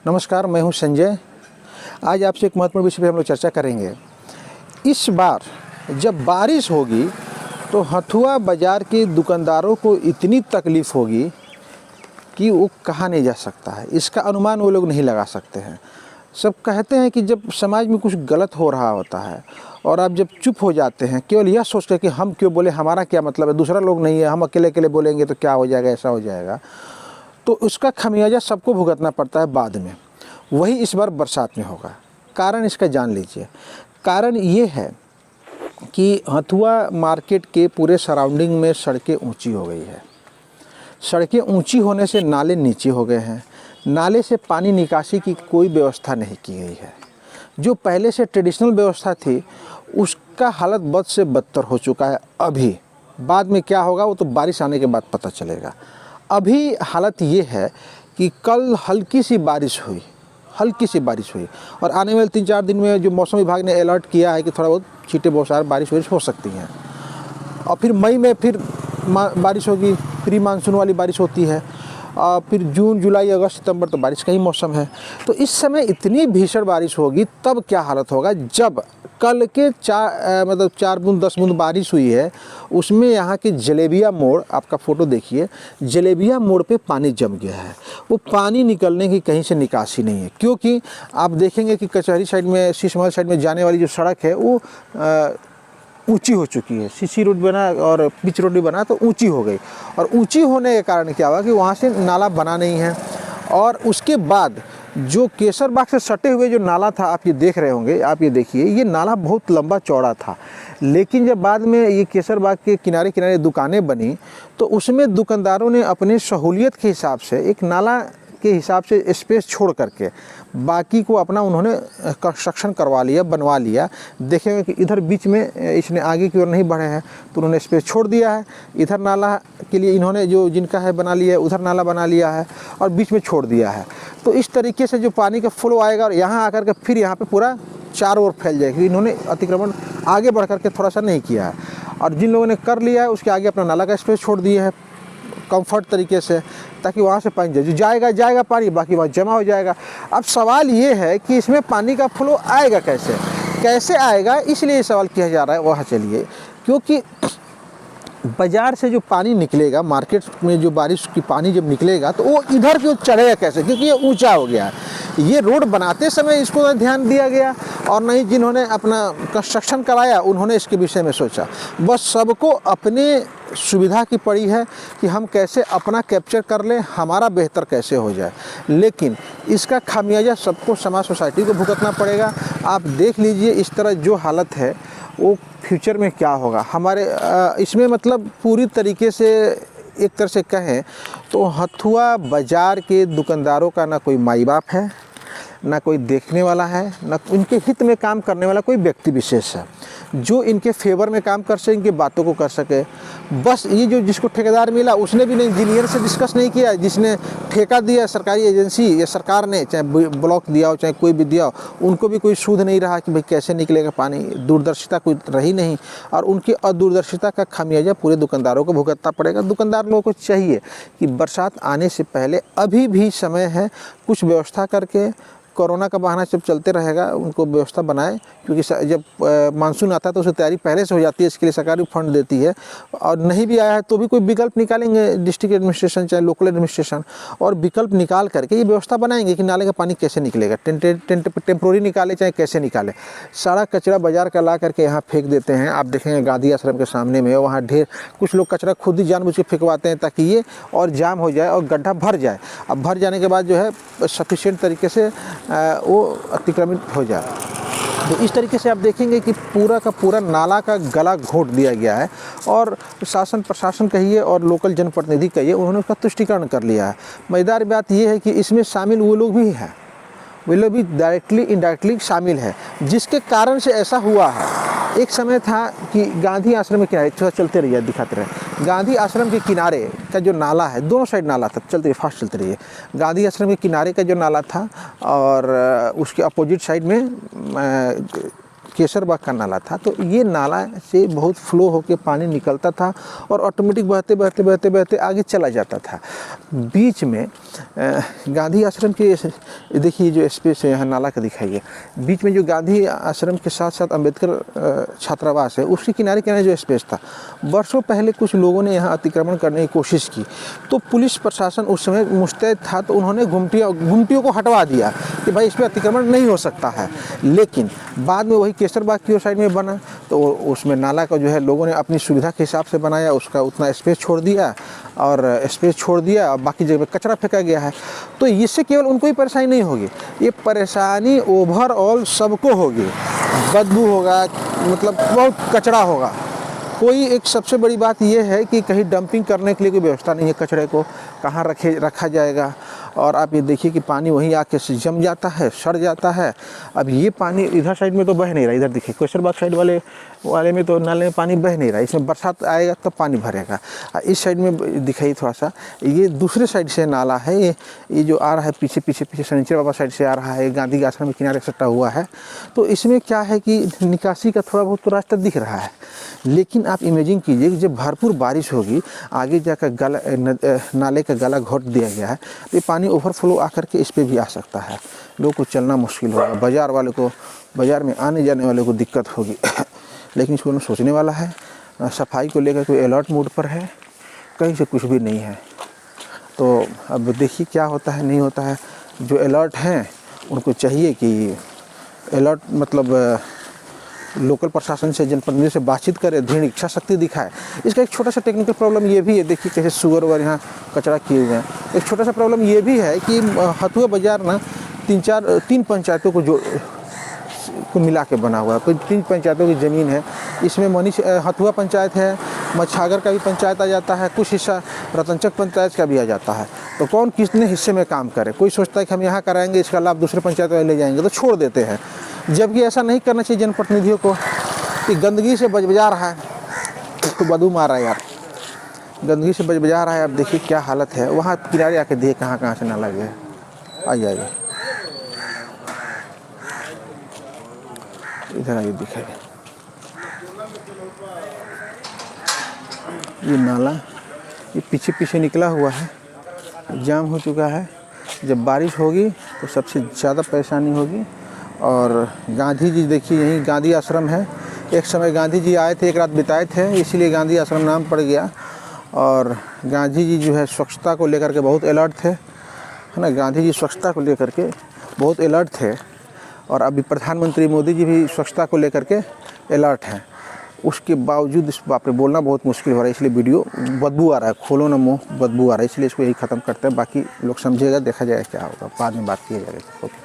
नमस्कार, मैं हूं संजय। आज आपसे एक महत्वपूर्ण विषय पर हम लोग चर्चा करेंगे। इस बार जब बारिश होगी तो हथुआ बाज़ार के दुकानदारों को इतनी तकलीफ़ होगी कि वो कहा नहीं जा सकता है। इसका अनुमान वो लोग नहीं लगा सकते हैं। सब कहते हैं कि जब समाज में कुछ गलत हो रहा होता है और आप जब चुप हो जाते हैं केवल यह सोच कर कि हम क्यों बोले, हमारा क्या मतलब है, दूसरा लोग नहीं है, हम अकेले अकेले बोलेंगे तो क्या हो जाएगा, ऐसा हो जाएगा, तो उसका खमियाजा सबको भुगतना पड़ता है बाद में। वही इस बार बरसात में होगा। कारण इसका जान लीजिए। कारण ये है कि हथुआ मार्केट के पूरे सराउंडिंग में सड़कें ऊंची हो गई है। सड़कें ऊंची होने से नाले नीचे हो गए हैं। नाले से पानी निकासी की कोई व्यवस्था नहीं की गई है। जो पहले से ट्रेडिशनल व्यवस्था थी उसका हालत बद से बदतर हो चुका है। अभी बाद में क्या होगा वो तो बारिश आने के बाद पता चलेगा। अभी हालत ये है कि कल हल्की सी बारिश हुई और आने वाले 3-4 दिन में जो मौसम विभाग ने अलर्ट किया है कि थोड़ा बहुत छींटे बौछार बारिश हो सकती हैं। और फिर मई में फिर बारिश होगी, प्री मानसून वाली बारिश होती है। फिर जून, जुलाई, अगस्त, सितंबर तो बारिश का ही मौसम है। तो इस समय इतनी भीषण बारिश होगी तब क्या हालत होगा जब कल के 4 बूंद 10 बूंद बारिश हुई है। उसमें यहाँ के जलेबिया मोड़, आपका फ़ोटो देखिए, जलेबिया मोड़ पे पानी जम गया है। वो पानी निकलने की कहीं से निकासी नहीं है, क्योंकि आप देखेंगे कि कचहरी साइड में, शीश महल साइड में जाने वाली जो सड़क है वो ऊंची हो चुकी है। सीसी रोड बना और पिच रोड भी बना तो ऊंची हो गई। और ऊंची होने के कारण क्या हुआ कि वहाँ से नाला बना नहीं है। और उसके बाद जो केसरबाग से सटे हुए जो नाला था, आप ये देख रहे होंगे, आप ये देखिए, ये नाला बहुत लंबा चौड़ा था। लेकिन जब बाद में ये केसरबाग के किनारे किनारे दुकानें बनी तो उसमें दुकानदारों ने अपने सहूलियत के हिसाब से एक नाला के हिसाब से स्पेस छोड़ करके बाकी को अपना उन्होंने कंस्ट्रक्शन करवा लिया, बनवा लिया। देखेंगे कि इधर बीच में इसने आगे की ओर नहीं बढ़े हैं तो उन्होंने स्पेस छोड़ दिया है। इधर नाला के लिए इन्होंने जो जिनका है बना लिया है, उधर नाला बना लिया है और बीच में छोड़ दिया है। तो इस तरीके से जो पानी का फ्लो आएगा और यहाँ आकर के फिर यहाँ पे पूरा चारों ओर फैल जाएगा। इन्होंने अतिक्रमण आगे बढ़ करके थोड़ा सा नहीं किया है। और जिन लोगों ने कर लिया है उसके आगे अपना नाला का स्पेस छोड़ दिए है कंफर्ट तरीके से, ताकि वहाँ से पानी जाएगा पानी, बाकी वहाँ जमा हो जाएगा। अब सवाल ये है कि इसमें पानी का फ्लो आएगा कैसे आएगा, इसलिए सवाल किया जा रहा है। वहाँ चलिए, क्योंकि बाज़ार से जो पानी निकलेगा, मार्केट में जो बारिश की पानी जब निकलेगा तो वो इधर क्यों चढ़ेगा कैसे, क्योंकि ये ऊंचा हो गया है। ये रोड बनाते समय इसको न ध्यान दिया गया और न ही जिन्होंने अपना कंस्ट्रक्शन कराया उन्होंने इसके विषय में सोचा। बस सबको अपने सुविधा की पड़ी है कि हम कैसे अपना कैप्चर कर लें, हमारा बेहतर कैसे हो जाए। लेकिन इसका खामियाजा सबको, समाज, सोसाइटी को भुगतना पड़ेगा। आप देख लीजिए इस तरह जो हालत है वो फ्यूचर में क्या होगा हमारे इसमें, मतलब पूरी तरीके से एक तरह से कहें तो हथुआ बाज़ार के दुकानदारों का ना कोई माई बाप है, ना कोई देखने वाला है, ना उनके हित में काम करने वाला कोई व्यक्ति विशेष है जो इनके फेवर में काम कर सके, इनकी बातों को कर सके। बस ये जो जिसको ठेकेदार मिला उसने भी इंजीनियर से डिस्कस नहीं किया, जिसने ठेका दिया सरकारी एजेंसी या सरकार ने, चाहे ब्लॉक दिया हो चाहे कोई भी दिया हो, उनको भी कोई सूद नहीं रहा कि भाई कैसे निकलेगा पानी। दूरदर्शिता कोई रही नहीं और उनकी अदूरदर्शिता का खामियाजा पूरे दुकानदारों को भुगतना पड़ेगा। दुकानदार लोगों को चाहिए कि बरसात आने से पहले अभी भी समय है, कुछ व्यवस्था करके, कोरोना का बहाना जब चलते रहेगा उनको व्यवस्था बनाए, क्योंकि जब मानसून आता है तो उसकी तैयारी पहले से हो जाती है। इसके लिए सरकार भी फंड देती है और नहीं भी आया है तो भी कोई विकल्प निकालेंगे, डिस्ट्रिक्ट एडमिनिस्ट्रेशन चाहे लोकल एडमिनिस्ट्रेशन, और विकल्प निकाल करके ये व्यवस्था बनाएंगे कि नाले का पानी कैसे निकलेगा, टेम्प्रोरी निकाले चाहे कैसे निकाले। सारा कचरा बाज़ार का ला करके यहाँ फेंक देते हैं। आप देखेंगे गांधी आश्रम के सामने में वहाँ ढेर कुछ लोग कचरा खुद ही जानबूझ के फेंकवाते हैं ताकि ये और जाम हो जाए और गड्ढा भर जाए। अब भर जाने के बाद जो है सफिशिएंट तरीके से वो अतिक्रमित हो जाए। तो इस तरीके से आप देखेंगे कि पूरा का पूरा नाला का गला घोंट दिया गया है और शासन प्रशासन कहिए और लोकल जनप्रतिनिधि कहिए, उन्होंने उसका तुष्टिकरण कर लिया है। मज़ेदार बात यह है कि इसमें शामिल वो लोग भी हैं, वे लोग भी डायरेक्टली इनडायरेक्टली शामिल है, जिसके कारण से ऐसा हुआ है। एक समय था कि गांधी आश्रम के किनारे, थोड़ा चलते रहिए दिखाते रहे, गांधी आश्रम के किनारे का जो नाला है, दोनों साइड नाला था, चलते रहिए फास्ट चलते रहिए। गांधी आश्रम के किनारे का जो नाला था और उसके अपोजिट साइड में केसरबाग का नाला था, तो ये नाला से बहुत फ्लो होके पानी निकलता था और ऑटोमेटिक बहते बहते बहते बहते आगे चला जाता था। बीच में गांधी आश्रम के देखिए जो स्पेस है यहाँ नाला का दिखाइए, बीच में जो गांधी आश्रम के साथ साथ अंबेडकर छात्रावास है उसके किनारे किनारे जो स्पेस था, वर्षों पहले कुछ लोगों ने यहाँ अतिक्रमण करने की कोशिश की, तो पुलिस प्रशासन उस समय मुस्तैद था, तो उन्होंने गुमटियों को हटवा दिया कि भाई इस पर अतिक्रमण नहीं हो सकता है। लेकिन बाद में वही केसरबाग की ओर साइड में बना, तो उसमें नाला का जो है लोगों ने अपनी सुविधा के हिसाब से बनाया, उसका उतना स्पेस छोड़ दिया और बाकी जगह कचरा फेंका गया है। तो इससे केवल उनको ही परेशानी नहीं होगी, ये परेशानी ओवरऑल सबको होगी, बदबू होगा, मतलब बहुत कचरा होगा। कोई एक सबसे बड़ी बात यह है कि कहीं डंपिंग करने के लिए कोई व्यवस्था नहीं है, कचरे को कहाँ रखा जाएगा। और आप ये देखिए कि पानी वहीं आके जम जाता है, सड़ जाता है। अब ये पानी इधर साइड में तो बह नहीं रहा, इधर देखिए केसरबाग साइड वाले में तो नाले में पानी बह नहीं रहा, इसमें बरसात आएगा तब पानी भरेगा। इस साइड में दिखाइए थोड़ा सा, ये दूसरे साइड से नाला है, ये जो आ रहा है पीछे शनिचर बाबा साइड से आ रहा है, गांधी आश्रम के किनारे सटा हुआ है। तो इसमें क्या है कि निकासी का थोड़ा बहुत तो रास्ता दिख रहा है, लेकिन आप इमेजिन कीजिए कि जब भरपूर बारिश होगी, आगे जाकर नाले का गला घोट दिया गया है, तो ये पानी ओवरफ्लो आकर के इस पे भी आ सकता है, लोगों को चलना मुश्किल होगा, बाज़ार में आने जाने वाले को दिक्कत होगी। लेकिन इसको सोचने वाला है, सफाई को लेकर कोई अलर्ट मोड पर है, कहीं से कुछ भी नहीं है। तो अब देखिए क्या होता है नहीं होता है। जो अलर्ट हैं उनको चाहिए कि अलर्ट मतलब लोकल प्रशासन से, जनप्रतिनिधि से बातचीत करे, दृढ़ इच्छा शक्ति दिखाए। इसका एक छोटा सा टेक्निकल प्रॉब्लम ये भी है, देखिए कैसे सुअर वगैरह यहाँ कचरा किए हुए हैं। एक छोटा सा प्रॉब्लम ये भी है कि हथुआ बाज़ार ना तीन पंचायतों को मिला के बना हुआ है, कोई 3 पंचायतों की ज़मीन है। इसमें हथुआ पंचायत है, मच्छागर का भी पंचायत आ जाता है, कुछ हिस्सा रतनचक पंचायत का भी आ जाता है। तो कौन कितने हिस्से में काम करे, कोई सोचता है कि हम यहाँ कराएंगे, इसका लाभ दूसरे पंचायत वाले ले जाएंगे, तो छोड़ देते हैं। जबकि ऐसा नहीं करना चाहिए जनप्रतिनिधियों को, कि गंदगी से बजबजा रहा है तो बदबू मार रहा है यार, गंदगी से बजबजा रहा है। अब देखिए क्या हालत है, वहाँ किनारे आके देखिए कहाँ से नाला गया है। आइए इधर आइए दिखाइए, ये नाला ये पीछे निकला हुआ है, जाम हो चुका है। जब बारिश होगी तो सबसे ज़्यादा परेशानी होगी। और गांधी जी देखिए, यहीं गांधी आश्रम है, एक समय गांधी जी आए थे, एक रात बिताए थे, इसीलिए गांधी आश्रम नाम पड़ गया। और गांधी जी जो है स्वच्छता को लेकर के बहुत अलर्ट थे, है ना, गांधी जी स्वच्छता को लेकर के बहुत अलर्ट थे। और अभी प्रधानमंत्री मोदी जी भी स्वच्छता को लेकर के अलर्ट हैं। उसके बावजूद इस बाप रे बोलना बहुत मुश्किल हो रहा है, इसलिए वीडियो बदबू आ रहा है, खोलो ना मुँह, बदबू आ रहा है, इसलिए इसको यही ख़त्म करते हैं। बाकी लोग समझेगा, देखा जाएगा क्या होगा, बाद में बात किया जाएगा। ओके।